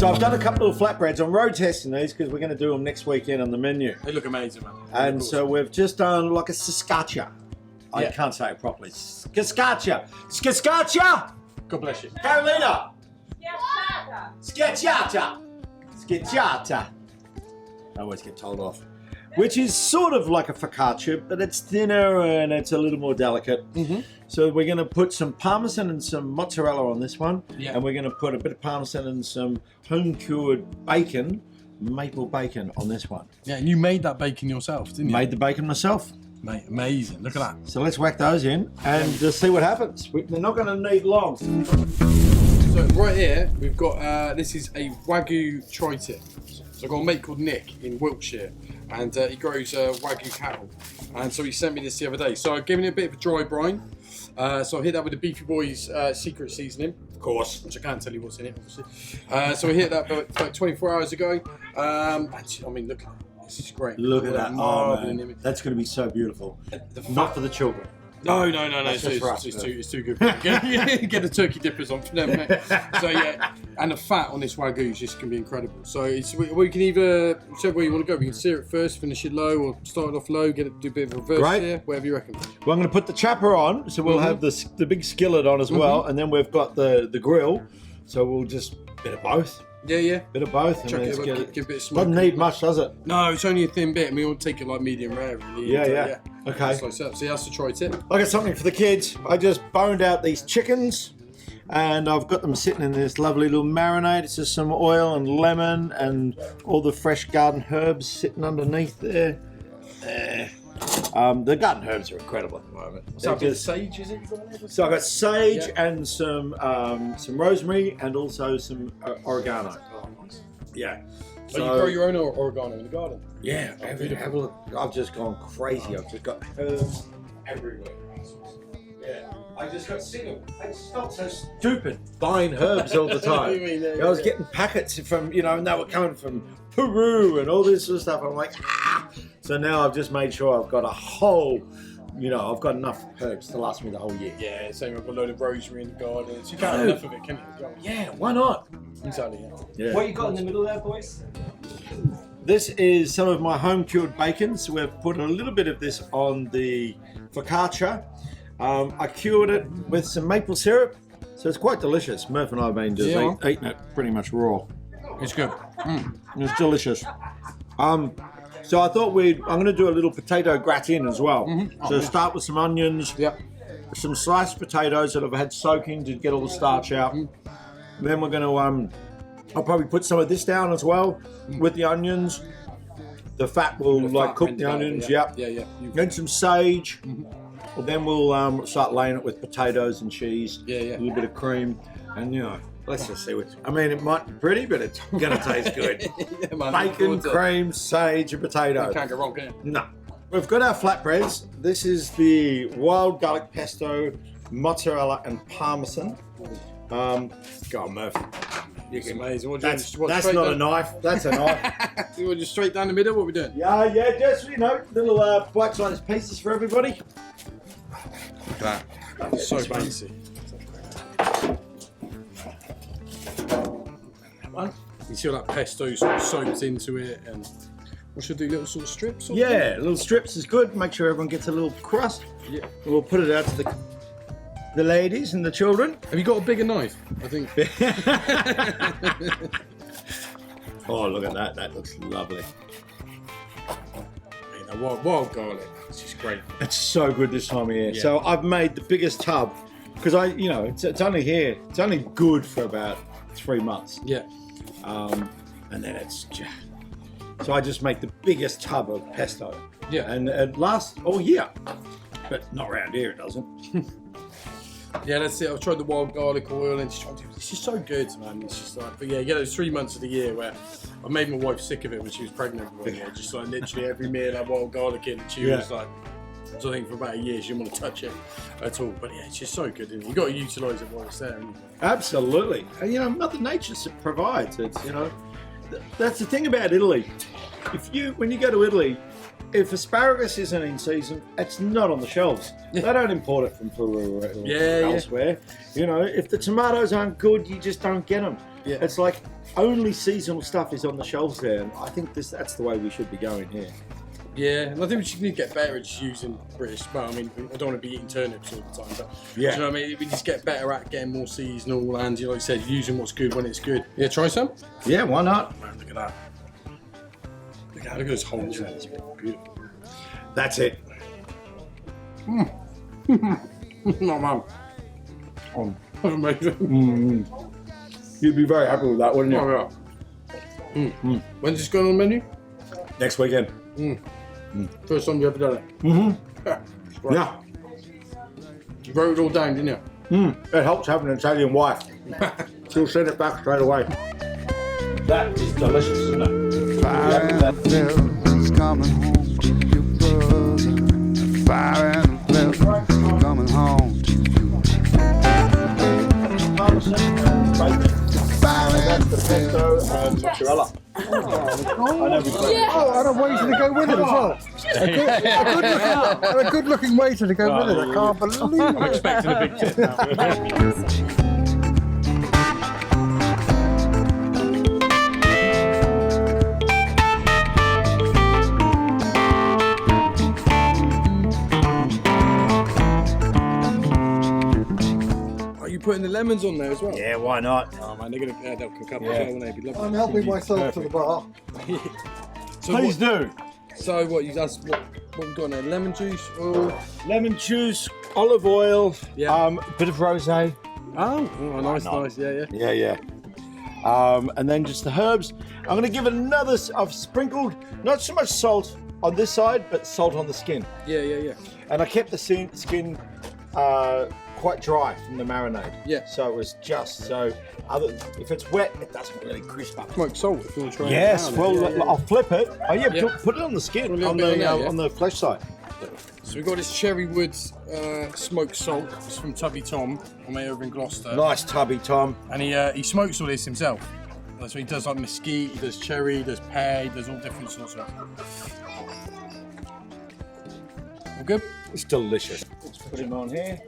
So I've done a couple of flatbreads. I'm road testing these because we're going to do them next weekend on the menu. They look amazing, man. And so we've just done like a scotcha. I can't say it properly. Scotcha. Scotcha. God bless you. Carolina. Scacciata. Scacciata. I always get told off. Which is sort of like a focaccia, but it's thinner and it's a little more delicate. So we're going to put some parmesan and some mozzarella on this one. And we're going to put a bit of parmesan and some home-cured bacon, maple bacon, on this one. Yeah, and you made that bacon yourself, didn't you? Made the bacon myself. Mate, amazing. Look at that. So let's whack those in and just see what happens. They're not going to need long. So right here, we've got, this is a Wagyu tri-tip. So I've got a mate called Nick in Wiltshire, and he grows Wagyu cattle. And so he sent me this the other day. So I've given it a bit of a dry brine. So I hit that with the Beefy Boys secret seasoning, of course, which I can't tell you what's in it, obviously. So we hit that about 24 hours ago. And, I mean, look, this is great. Look at that. Oh, man. That's going to be so beautiful. Not for the children. No. It's too good. Get the turkey dippers on for them, mate. So yeah, and the fat on this Wagyu is just going to be incredible. So we can either, whichever way you want to go, we can sear it first, finish it low, or start it off low, do a bit of reverse sear, whatever you reckon. Well, I'm going to put the chopper on, so we'll have the big skillet on as well, and then we've got the grill, so we'll just bit of both. Yeah. Bit of both. Give a bit of smoke. Doesn't need much, does it? No, it's only a thin bit. I mean, we'll take it like medium rare, really. Yeah. Okay. Slice up. See, that's the tri-tip. I got something for the kids. I just boned out these chickens, and I've got them sitting in this lovely little marinade. It's just some oil and lemon and all the fresh garden herbs sitting underneath there. The garden herbs are incredible at the moment. So sage, is it? So I've got sage and some rosemary and also some oregano. Oh, nice. Yeah. So you grow your own oregano in the garden? Yeah. I've just gone crazy. I've just got herbs everywhere. Yeah. I just got sick of it. It's not so stupid buying herbs all the time. I was getting packets from, and they were coming from Peru and all this sort of stuff. I'm like, ah! So now I've just made sure I've got a whole, I've got enough herbs to last me the whole year. Yeah, same. I've got a load of rosemary in the garden. So you can't have enough of it, can you? Yeah, why not? Exactly, yeah. What you got in the middle there, boys? This is some of my home-cured bacon. So we've put a little bit of this on the focaccia. I cured it with some maple syrup, so it's quite delicious. Murf and I have been just eating it pretty much raw. It's good. It's delicious. So I thought I'm going to do a little potato gratin as well. So start with some onions, some sliced potatoes that I've had soaking to get all the starch out. Then we're going to, I'll probably put some of this down as well with the onions. The fat will cook the onions. Yeah. Then some sage. Well, then we'll start laying it with potatoes and cheese, a little bit of cream, and let's just see it might be pretty, but it's gonna taste good. Bacon, cream, sage, and potato. You can't go wrong, can you? No. We've got our flatbreads. This is the wild garlic pesto, mozzarella, and parmesan. Go on, Murf. It's amazing. That's not a knife. That's a knife. You want just straight down the middle? What are we doing? Yeah. Just little bite-sized pieces for everybody. Look at that. It's so fancy. You see all that pesto sort of soaked into it, and what should I do? Little sort of strips? Little strips is good. Make sure everyone gets a little crust. Yeah. And we'll put it out to the ladies and the children. Have you got a bigger knife? I think. Oh, look at that. That looks lovely. Wild garlic. It's just great. It's so good this time of year. Yeah. So I've made the biggest tub because it's only here. It's only good for about 3 months. Yeah. And then so I just make the biggest tub of pesto. Yeah. And it lasts all year, but not around here. It doesn't. Yeah, that's it. I've tried the wild garlic oil and it's just so good, man. It's just but you get those 3 months of the year where I made my wife sick of it when she was pregnant with me. Just literally every meal had wild garlic in, and she was like, so I think for about a year she didn't want to touch it at all. But yeah, it's just so good, isn't it? You've got to utilise it while it's there. Absolutely. And Mother Nature provides. It's that's the thing about Italy. When you go to Italy, if asparagus isn't in season, it's not on the shelves. They don't import it from Peru or elsewhere. You know, if the tomatoes aren't good, you just don't get them. Yeah. It's like only seasonal stuff is on the shelves there, and I think that's the way we should be going here. Yeah, and I think we should need to get better at just using British. Well, I mean, I don't want to be eating turnips all the time, but Yeah. do you know what I mean? We just get better at getting more seasonal and, like you said, using what's good when it's good. Yeah, try some? Yeah, why not? Man, look at that. Look at those holes in it. It's beautiful. That's it. No, man. That's amazing. You'd be very happy with that, wouldn't you? Oh, yeah. When's this going on the menu? Next weekend. First time you ever done it? Yeah. Right. Yeah. You wrote it all down, didn't you? It helps having an Italian wife. She'll send it back straight away. That is delicious, isn't it? Fire and bells coming home to you, brother. Fire and bells coming home to you. That's the pesto and mozzarella. I know we've got it. Oh, and a waiter to go with it as well. A good-looking waiter to go with it. I can't believe I'm it. expecting a big tip now. Are you putting the lemons on there as well? Yeah, why not? Oh man, they'll cook up Yeah. as well, won't they? Be lovely. I'm helping myself to the bar. So Please do. So what? That's what we got in there? Lemon juice or Lemon juice, olive oil, Yeah. bit of rosé. nice, yeah. Yeah. And then just the herbs. I'm going to give it another. I've sprinkled not so much salt on this side, but salt on the skin. Yeah. And I kept the skin quite dry from the marinade. Yeah. So it was just if it's wet, it doesn't really crisp up. Smoked salt if you want to try Yes, it. well, I'll flip it. Oh yeah, Yeah. put it on the skin, Put a little on bit on there, yeah. on the flesh side. So we've got this cherry wood smoked salt. It's from Tubby Tom, I made over in Gloucester. Nice tubby, Tom. And he smokes all this himself. So he does like mesquite, he does cherry, he does pear, he does all different sorts of stuff. All good? It's delicious. Let's put him on here.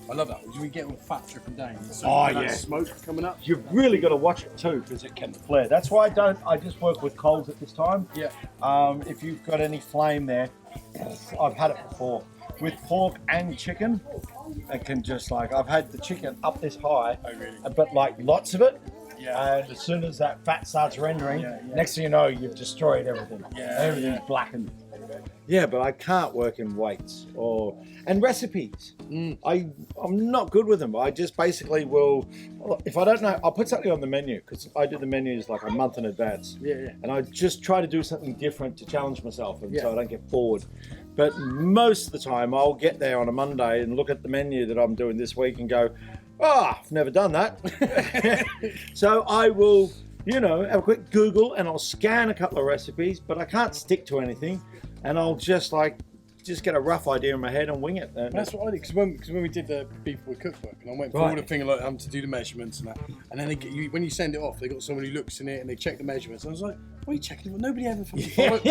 I love that. We get all fat dripping down. So Oh, that yeah. smoke coming up. You've really got to watch it too, because it can flare. That's why I just work with coals at this time. Yeah. If you've got any flame there, I've had it before. With pork and chicken, it can just I've had the chicken up this high, Oh, really? but lots of it. Yeah. And as soon as that fat starts rendering, Yeah. next thing you know, you've destroyed everything. Yeah, Everything's blackened. Yeah, but I can't work in weights and recipes. I'm not good with them. I just basically will, if I don't know, I'll put something on the menu because I do the menus like a month in advance. Yeah. And I just try to do something different to challenge myself, and Yeah. so I don't get bored. But most of the time, I'll get there on a Monday and look at the menu that I'm doing this week and go, I've never done that. So I will, have a quick Google and I'll scan a couple of recipes, but I can't stick to anything. And I'll just get a rough idea in my head and wing it. That's what I did, because when we did the Beefy Boys cookbook, and I went through all the thing like to do the measurements and that, and then when you send it off, they got someone who looks in it and they check the measurements. And I was like, "What are you checking? Nobody ever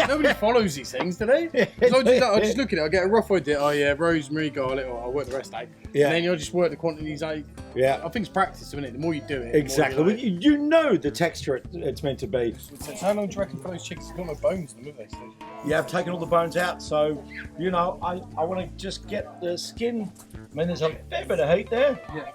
nobody follows these things, do they?" So I just look at it, I get a rough idea. Oh yeah, rosemary, garlic, or I'll work the rest out. Yeah. And then you'll just work the quantities out. Yeah. I think it's practice, isn't it? The more you do it, Exactly. The more Well, you know the texture it's meant to be. So how long do you reckon for those chickens? They've got no bones in them, have they? So, Yeah, I've taken all the bones out, so I want to just get the skin. I mean, there's a fair bit of heat there. yeah.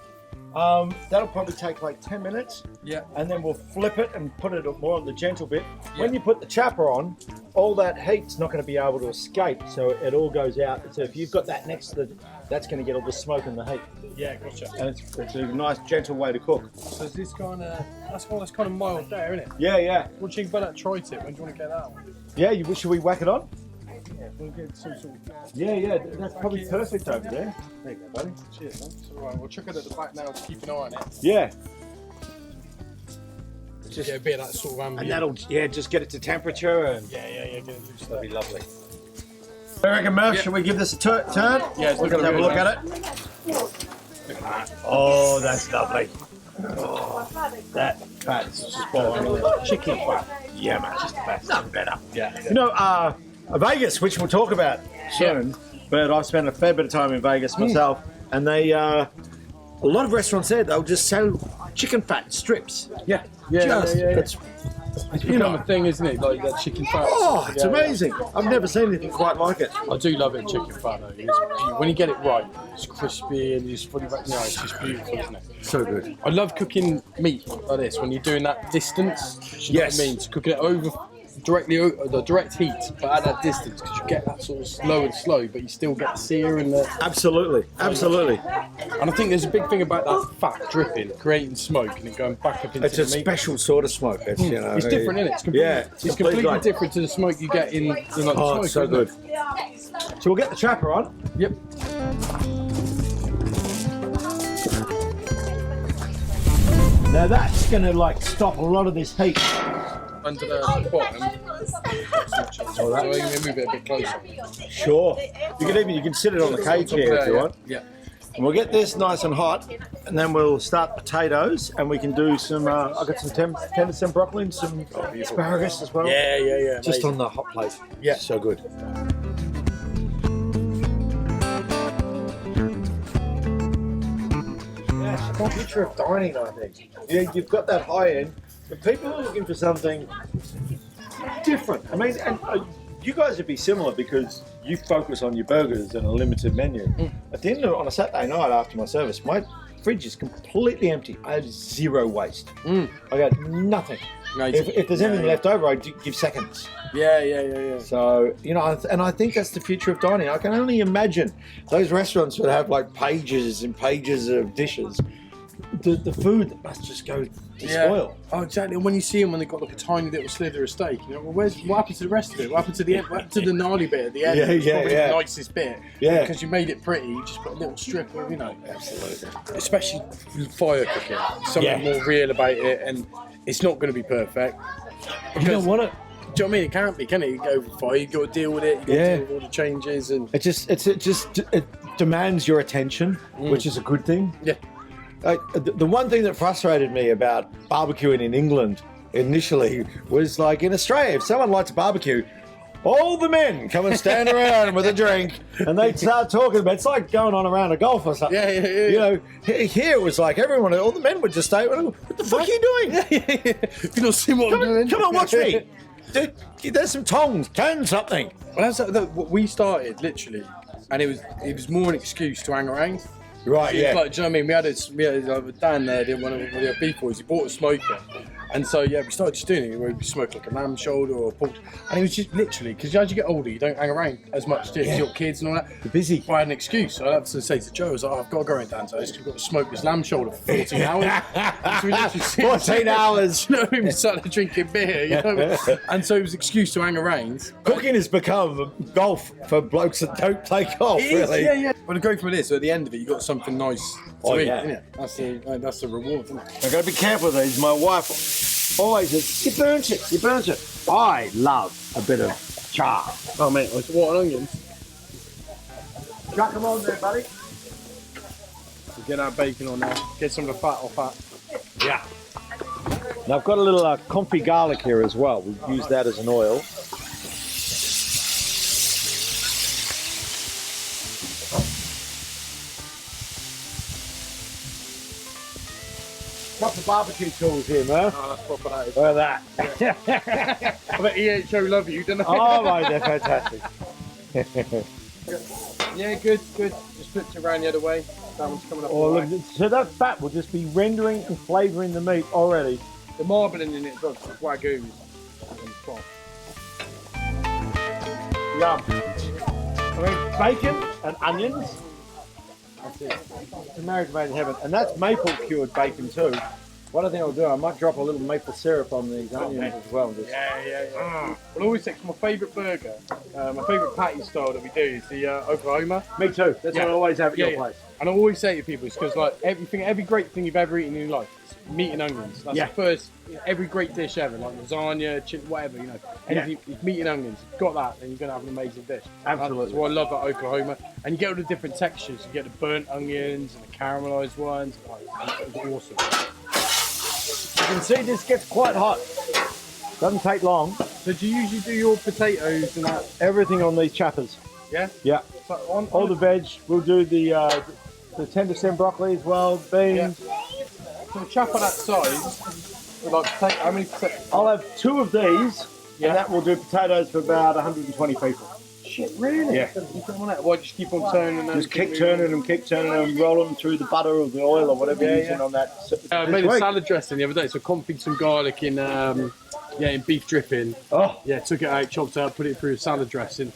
That'll probably take like 10 minutes, Yeah. and then we'll flip it and put it more on the gentle bit. When you put the chopper on, all that heat's not going to be able to escape, so it all goes out. So if you've got that next to that's going to get all the smoke and the heat, Yeah, gotcha. and it's a nice gentle way to cook. So is this kind of that's kind of mild there, isn't it? Yeah. What do you think about that tri-tip? When do you want to get that one? Yeah, should we whack it on? Yeah, we'll get some sort of. Yeah, that's probably perfect over there. There you go, buddy. Cheers, man. It's alright, we'll chuck it at the back now to keep an eye on it. Yeah. Just get a bit of that sort of ambient. And that'll, just get it to temperature and Yeah, get it loose. that'll be lovely. I reckon, Murf, should we give this a turn? Yeah, it's We're looking going to have a good, look man. at it. Oh, that's lovely. Oh, that fat's spot on. Chicken fat. Yeah, man, just the best. Nothing better. Yeah. You know, Vegas, which we'll talk about soon. But I've spent a fair bit of time in Vegas myself, and they a lot of restaurants there they'll just sell chicken fat strips. Yeah. It's become a thing, isn't it? Like that chicken fat. Oh, it's amazing! I've never seen anything quite like it. I do love it, chicken fat though. When you get it right, it's crispy and it's fully wrapped. No, it's just beautiful, isn't it? So good. I love cooking meat like this when you're doing that distance. You know what I mean? So cooking it over directly the direct heat, but at that distance, because you get that sort of slow, but you still get the sear and the. Absolutely. And I think there's a big thing about that fat dripping, creating smoke, and it going back up into It's the a meat. special sort of smoke. It's, you know, It's different, isn't it? It's completely different to the smoke you get in like the smoke. It's so good. So we'll get the trapper on. Yep. Now that's going to like stop a lot of this heat. Under the bottom. So I'm going to move it a bit closer. Sure. You can sit it on the cage here if you want. Yeah. And we'll get this nice and hot, and then we'll start potatoes, and we can do some. I've got some tender stem broccoli and some asparagus as well. Yeah. Just on the hot plate. Yeah. So good. Yeah, it's the future of dining, I think. Yeah, you've got that high end, but people are looking for something different. I mean, and you guys would be similar because you focus on your burgers and a limited menu. At the end of on a Saturday night after my service, my fridge is completely empty. I have zero waste. I got nothing. If there's anything left over, I give seconds. Yeah. So, you know, and I think that's the future of dining. I can only imagine those restaurants would have like pages and pages of dishes. The food must just go to spoil. Oh, exactly. And when you see them when they've got like a tiny little slither of steak, you know, well, what happened to the rest of it? What happened to the end? What happened to the gnarly bit at the end? It's probably the nicest bit. Yeah. Because you made it pretty, you just put a little strip of, you know. Absolutely. Especially fire cooking. Something more real about it, and it's not going to be perfect. You don't want it. Do you know what I mean? It can't be, can it? You go over fire, you got to deal with it, you got to deal with all the changes, and It demands your attention, which is a good thing. yeah. The one thing that frustrated me about barbecuing in England initially was like in Australia, if someone likes barbecue, all the men come and stand around with a drink and they start talking about it's like going on around a golf or something. Yeah. You know, here it was like everyone, all the men would just stay, what the fuck are you doing? You don't see what I'm doing? Come on, watch me. There's some tongs, turn something. Well, that's what we started literally, and it was more an excuse to hang around. Right, So it's like, do you know what I mean? We had Dan there, did one of the Beefy Boys. He bought a smoker, and so we started just doing it. We smoked like a lamb shoulder or pork, and it was just literally because as you get older, you don't hang around as much, do you? 'Cause you've got kids and all that. You're busy. I had an excuse. So I had to say to Joe, I was like, I've got to go around Dan's house. We've got to smoke this lamb shoulder for 14 hours. So we literally 14 hours. You know, we started drinking beer. You know, and so it was an excuse to hang around. Cooking has become golf for blokes that don't play golf, It is, really. yeah. But to go for this, at the end of it, you got something nice to eat, yeah. innit? That's the reward, isn't it? I've got to be careful with these. My wife always says, you burnt it. I love a bit of char. Oh, mate, like water and onions. Chuck them on there, buddy. So get our bacon on there. Get some of the fat off that. Yeah. Now I've got a little confit garlic here as well. We've used that as an oil. Got the barbecue tools here, Murf. Oh, that's proper that is. Look at that. I bet EHO love you, don't they? Oh, mate, they're fantastic. Yeah, good. Just flipped it around the other way. That one's coming up. Oh, all look, right. so that fat will just be rendering and flavouring the meat already. The marbling in it as well, 'cause it's Wagyu. Yum. I mean, bacon and onions. That's it. It's a marriage made in heaven. And that's maple cured bacon too. What I think I'll do, I might drop a little maple syrup on these onions as well. Just. Yeah. Well, I always say my favourite burger, my favourite patty style that we do is the Oklahoma. Me too. That's what I always have at your Yeah. place. And I always say to people, it's because like every great thing you've ever eaten in your life, is meat and onions. That's the first, every great dish ever, like lasagna, chicken, whatever, you know. Anything, it's meat and onions. You've got that, then you're going to have an amazing dish. Absolutely. That's what I love about Oklahoma. And you get all the different textures. You get the burnt onions and the caramelised ones. Oh, it's awesome. You can see this gets quite hot. Doesn't take long. So do you usually do your potatoes and that? Everything on these chappers. Yeah? Yeah. So on, All the veg. We'll do the tender stem broccoli as well, beans. So a chapper that size, with like potato, how many potatoes? I'll have 2 of these, Yeah. and that will do potatoes for about 120 people. Shit, really? Yeah. You put them on that? Why just keep on turning them? Just keep turning them, roll them through the butter or the oil or whatever you're using on that. I made a salad dressing the other day, so confit some garlic in, in beef dripping. Oh, Yeah, took it out, chopped it up, put it through a salad dressing.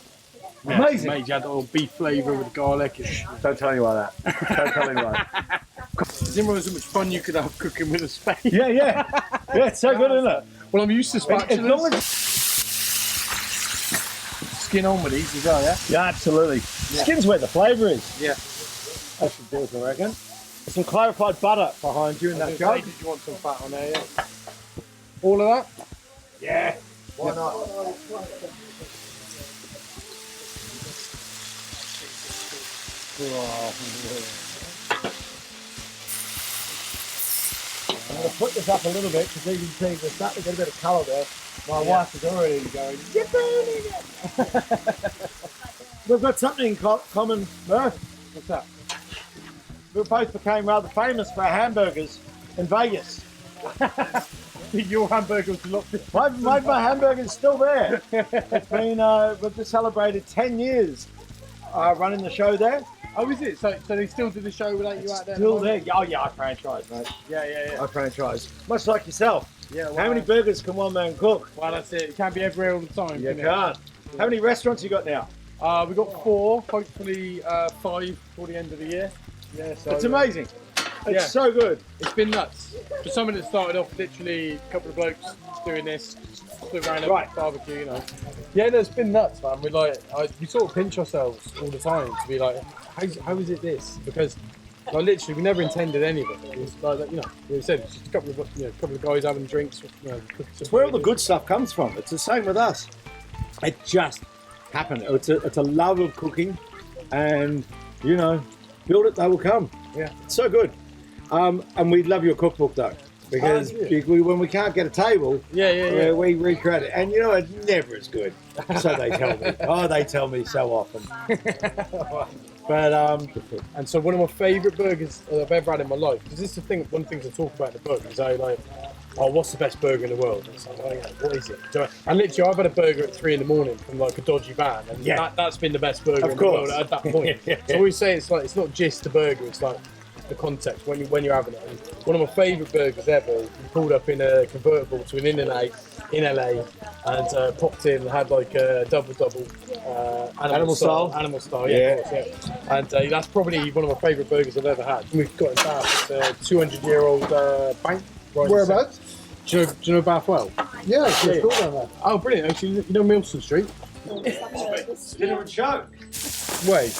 Yeah, amazing. Mate, you had the old beef flavour with the garlic. Don't tell anyone that. Don't tell anyone. Does anyone know how much fun you could have cooking with a spade? Yeah, yeah. Yeah, it's so good, isn't it? Well, I'm used to As long spatulas. as... Skin on with these as well, yeah? Yeah, absolutely. Skin's where the flavour is. Yeah. That should do it, I reckon. Some clarified butter behind you in that jug. Did you want some fat on there, yeah? All of that? Yeah. Why not? I'm going to put this up a little bit because you can see we're starting to get a bit of colour there. My wife is already going, "You're burning it!" We've got something in common, Murf. What's that? We both became rather famous for our hamburgers in Vegas. Your hamburger was a lot different. My hamburger's still there. It's been, we've just celebrated 10 years running the show there. Oh, is it? So they still do the show without you out there? Still there. Oh yeah, I franchise, mate. Yeah. I franchise. Much like yourself. Yeah. Well, How many burgers can one man cook? Well, that's it. You can't be everywhere all the time. You can can't. How many restaurants you got now? We've got 4, hopefully 5 for the end of the year. Yeah, so It's amazing. It's so good. It's been nuts. For someone that started off literally a couple of blokes doing this, stood around Right. a barbecue, you know. Yeah, no, it's been nuts, man. We we sort of pinch ourselves all the time to be like, how is it this? Because like literally, we never intended any of it. It was like, you know, we said it's just a couple of guys having drinks. You know, It's where all the good stuff comes from. It's the same with us. It just happened. It's a love of cooking, and you know, build it, they will come. Yeah. It's so good. And we love your cookbook though, because when we can't get a table, Yeah. we recreate it, and you know it's never as good. So they tell me. Oh, they tell me so often. But And so one of my favourite burgers I've ever had in my life, because this is the thing, one of the things I talk about in the book, is I like, oh, what's the best burger in the world? And it's like, oh, yeah, what is it? And literally, I've had a burger at 3 a.m. from like a dodgy van, and that's been the best burger in the world at that point. So I always say it's like, it's not just the burger, it's like the context when you're having it. And one of my favourite burgers ever, we pulled up in a convertible to an In-N-Out in LA and popped in and had like a double animal style, yeah. Of course, yeah. And that's probably one of my favourite burgers I've ever had. We've got in Bath. It's a 200-year-old bank. Right. Whereabouts? Do you know Bath well? Yeah, it's cool down there. Oh, brilliant! Actually, you know Milson Street? dinner and show. Way.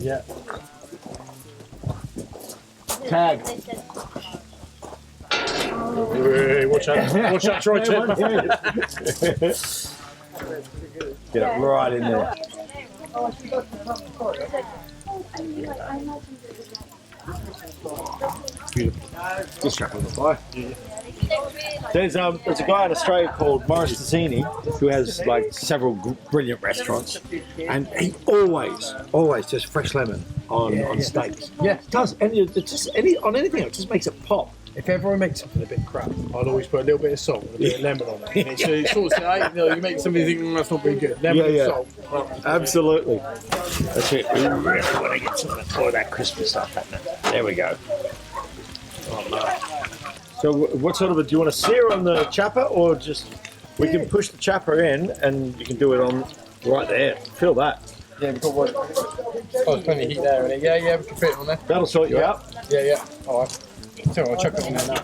Yeah. Tag. Hey, watch out, Troy. Get it right in there. Just strap on the fire. There's a guy in Australia called Maurice Tazzini who has like several brilliant restaurants, and he always just fresh lemon on steaks. Yeah. It does, and it's just on anything. It just makes it pop. If ever I make something a bit crap, I'd always put a little bit of salt and a bit of lemon on it. And it sort of, you make something you think, that's not very good. Lemon and salt. Absolutely. That's it. We really want to get some of that crispy stuff happening. There we go. So what sort of do you want to sear on the chopper, or just we can push the chopper in and you can do it on right there. Feel that. Yeah, we've got one. Oh, there's plenty of heat there, isn't it? Yeah, we can fit it on there. That'll sort you out. Yeah. All right. So I'll chuck it on there now.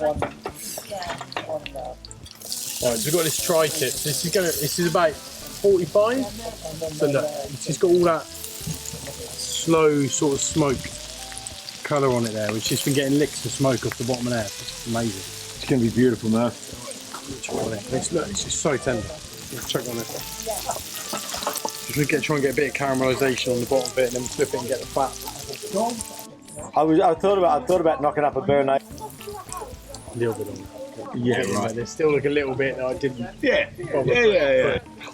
Alright, so we've got this tri-tip. This is about 45. So look, it's just got all that slow sort of smoke colour on it there. We've just been getting licks of smoke off the bottom of there. It's amazing. It's going to be beautiful, Murf. It's just so tender. Let's chuck it on it. Just try and get a bit of caramelisation on the bottom bit, and then flip it and get the fat. I thought about knocking up a burn. A little bit on it. Yeah, right. They still look a little bit that I didn't. Yeah.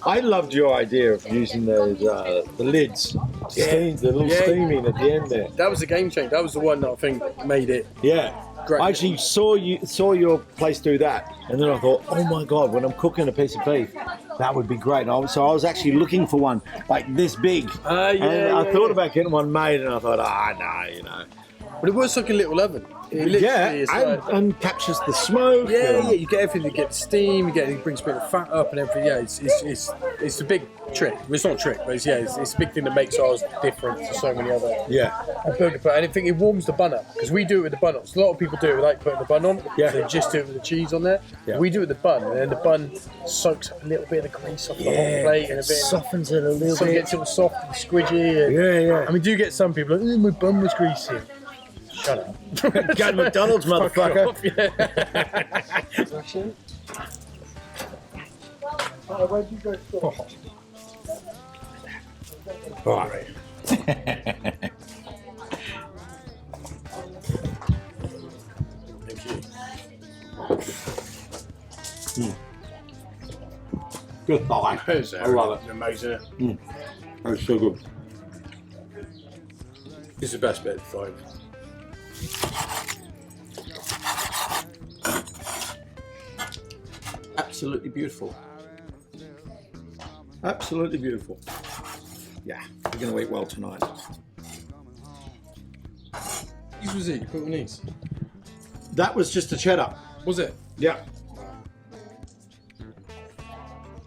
I loved your idea of using those the lids, the little steaming at the end there. That was a game changer. That was the one that I think made it. Yeah. Great. I actually saw your place do that, and then I thought, oh my god, when I'm cooking a piece of beef, that would be great. So I was actually looking for one like this big, and I thought about getting one made, and I thought, no. But it was like a little oven. It literally is like, and captures the smoke. yeah, you get everything. You get the steam. It brings a bit of fat up and everything. Yeah, it's a big trick. Well, it's not a trick, but it's a big thing that makes ours different to so many other. Burger put. And I think it warms the bun up because we do it with the bun on. So a lot of people do it without putting the bun on. Yeah. So they just do it with the cheese on there. Yeah. We do it with the bun, and then the bun soaks up a little bit of the grease off the hot plate and a bit softens it a little so bit. it gets all soft and squidgy. And, And we do get some people like, my bun was greasy. Shut up. Go to McDonald's, motherfucker. Where'd you go for? Right. Thank you. Good thigh. I love it. Amazing. That's so good. It's the best bit of the five. Absolutely beautiful. Absolutely beautiful. Yeah, we're going to eat well tonight. These was it. You put on these. That was just a cheddar. Was it? Yeah.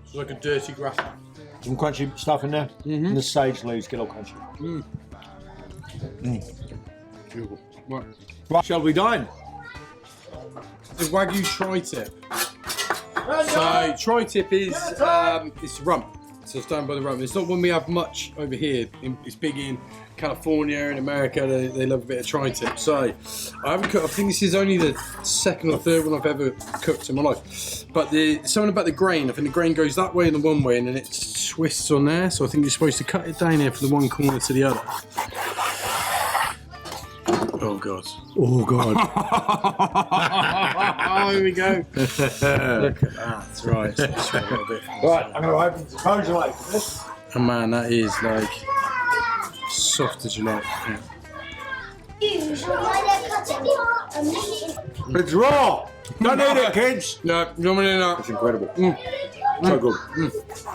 It's like a dirty gratin. Some crunchy stuff in there. And the sage leaves get all crunchy. Beautiful. Right. Right, shall we dine? The Wagyu tri-tip. So tri-tip is it's rump. So it's done by the rump. It's not one we have much over here. It's big in California and America. They love a bit of tri-tip. So I haven't cooked. I think this is only the second or third one I've ever cooked in my life. But something about the grain. I think the grain goes that way and the one way, and then it twists on there. So I think you're supposed to cut it down here from the one corner to the other. Oh god. Oh god. Oh, here we go. Look at that. That's right. That's right a little bit. Right, I'm going to open the congelator for this. Oh man, that is like soft as you like. Yeah. It's raw. Don't eat it, kids. No, normally not. It's incredible. So good.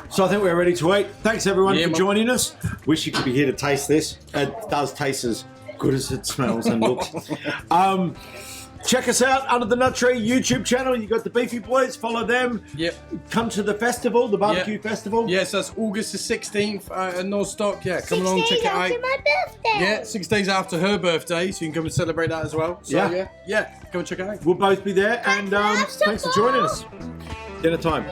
So I think we're ready to eat. Thanks everyone for joining us. Wish you could be here to taste this. It does taste as good as it smells and looks. Check us out under the Nut Tree YouTube channel. You got the Beefy Boys. Follow them. Yep. Come to the festival, the barbecue festival. Yes, that's August the 16th at Nostock. Yeah, come along, check it out. 6 days after my birthday. Yeah, 6 days after her birthday, so you can come and celebrate that as well. So yeah, come and check it out. We'll both be there. And thanks for joining us. Dinner time.